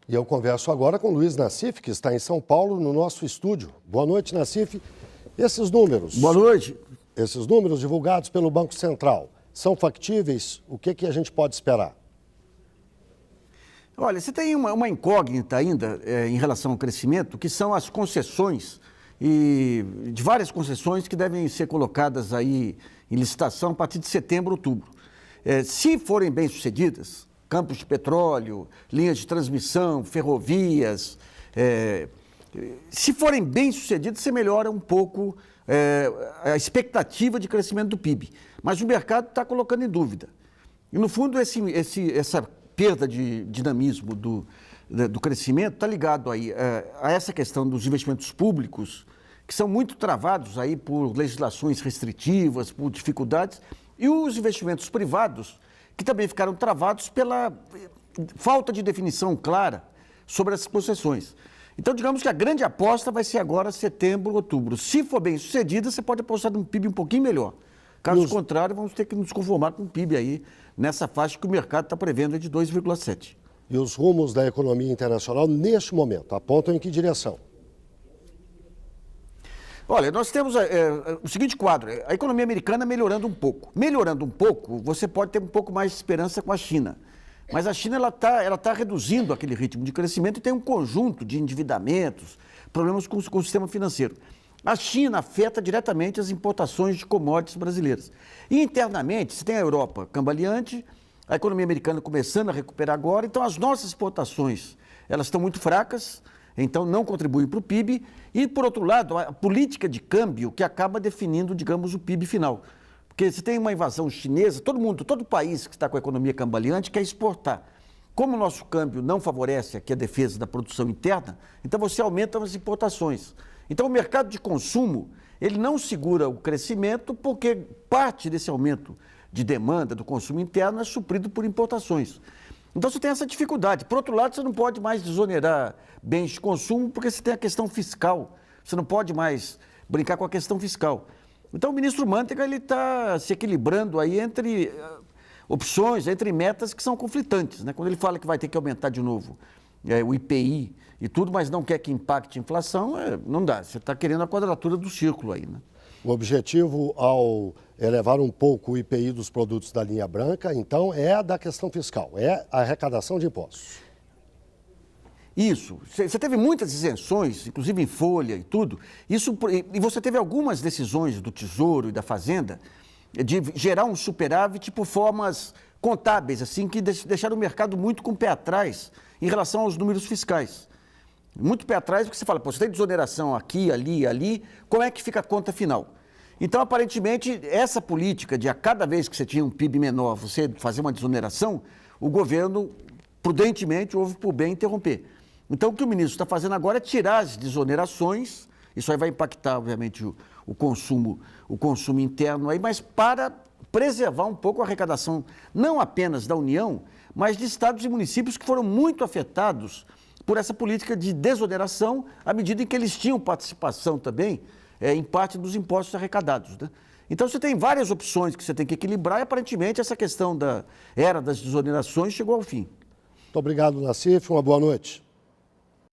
E eu converso agora com Luiz Nassif, que está em São Paulo, no nosso estúdio. Boa noite, Nassif. Esses números... Boa noite. Esses números divulgados pelo Banco Central são factíveis? O que a gente pode esperar? Olha, você tem uma incógnita ainda em relação ao crescimento, que são as concessões, e de várias concessões que devem ser colocadas aí em licitação a partir de setembro, outubro. Se forem bem-sucedidas, campos de petróleo, linhas de transmissão, ferrovias, se forem bem-sucedidas, você melhora um pouco a expectativa de crescimento do PIB. Mas o mercado está colocando em dúvida. E, no fundo, essa perda de dinamismo do crescimento está ligado aí a essa questão dos investimentos públicos, que são muito travados aí por legislações restritivas, por dificuldades, e os investimentos privados, que também ficaram travados pela falta de definição clara sobre essas concessões. Então, digamos que a grande aposta vai ser agora setembro, outubro. Se for bem sucedida, você pode apostar num PIB um pouquinho melhor. Caso contrário, vamos ter que nos conformar com o PIB aí, nessa faixa que o mercado está prevendo de 2,7. E os rumos da economia internacional, neste momento, apontam em que direção? Olha, nós temos o seguinte quadro, a economia americana melhorando um pouco. Melhorando um pouco, você pode ter um pouco mais de esperança com a China. Mas a China ela tá reduzindo aquele ritmo de crescimento e tem um conjunto de endividamentos, problemas com o sistema financeiro. A China afeta diretamente as importações de commodities brasileiras. E internamente, você tem a Europa cambaleante, a economia americana começando a recuperar agora, então as nossas exportações elas estão muito fracas, então não contribuem para o PIB, e, por outro lado, a política de câmbio que acaba definindo, digamos, o PIB final. Porque se tem uma invasão chinesa, todo país que está com a economia cambaleante quer exportar. Como o nosso câmbio não favorece aqui a defesa da produção interna, então você aumenta as importações. Então o mercado de consumo, ele não segura o crescimento porque parte desse aumento de demanda do consumo interno é suprido por importações. Então você tem essa dificuldade. Por outro lado, você não pode mais desonerar bens de consumo porque você tem a questão fiscal. Você não pode mais brincar com a questão fiscal. Então o ministro Mantega está se equilibrando aí entre opções, entre metas que são conflitantes, né? Quando ele fala que vai ter que aumentar de novo o IPI e tudo, mas não quer que impacte a inflação, não dá. Você está querendo a quadratura do círculo aí, né? O objetivo, ao elevar um pouco o IPI dos produtos da linha branca, então, é a da questão fiscal, é a arrecadação de impostos. Isso. Você teve muitas isenções, inclusive em folha e tudo. E você teve algumas decisões do Tesouro e da Fazenda de gerar um superávit por formas contábeis, assim, que deixaram o mercado muito com o pé atrás em relação aos números fiscais. Muito pé atrás, porque você fala, pô, você tem desoneração aqui, ali, como é que fica a conta final? Então, aparentemente, essa política de a cada vez que você tinha um PIB menor, você fazer uma desoneração, o governo, prudentemente, houve por bem interromper. Então, o que o ministro está fazendo agora é tirar as desonerações, isso aí vai impactar, obviamente, o consumo interno aí, mas para preservar um pouco a arrecadação, não apenas da União, mas de estados e municípios que foram muito afetados por essa política de desoneração, à medida em que eles tinham participação também em parte dos impostos arrecadados, né? Então você tem várias opções que você tem que equilibrar e aparentemente essa questão da era das desonerações chegou ao fim. Muito obrigado, Nassif. Uma boa noite.